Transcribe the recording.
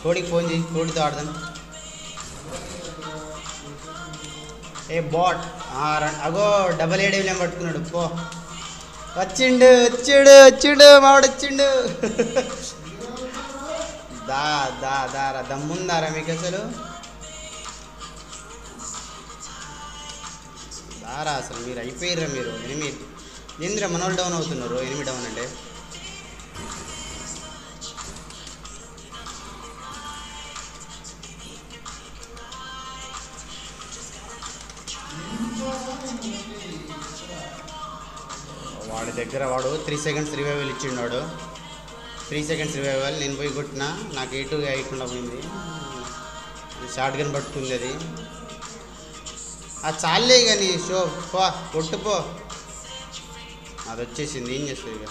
కోడికి ఫోన్ చేయి, కోడితో ఆడదాం. ఏ బాట్ అగో డబల్ ఏడేవిలేం పట్టుకున్నాడు. పో వచ్చిండు వచ్చిండు వచ్చిండు మావాడు వచ్చిండు. దా దా దారా దమ్ముందారా మీకు అసలు? దారా అసలు మీరు అయిపోయిర్రా మీరు. ఎనిమిది ఏంద్రా మనోళ్ళు డౌన్ అవుతున్నారు. 8 డౌన్ అంటే వాడి దగ్గర వాడు 3 సెకండ్స్ రివైవల్ ఇచ్చిండు. 3 సెకండ్స్ రివైవల్ నేను పోయి కొట్టినా, నాకు 8 వేయకుండా పోయింది. షార్ట్ గన్ పట్టుకుంది అది. చాలే కానీ షో పో కొట్టుపో, అది వచ్చేసింది. ఏం చేస్తుంది ఇక?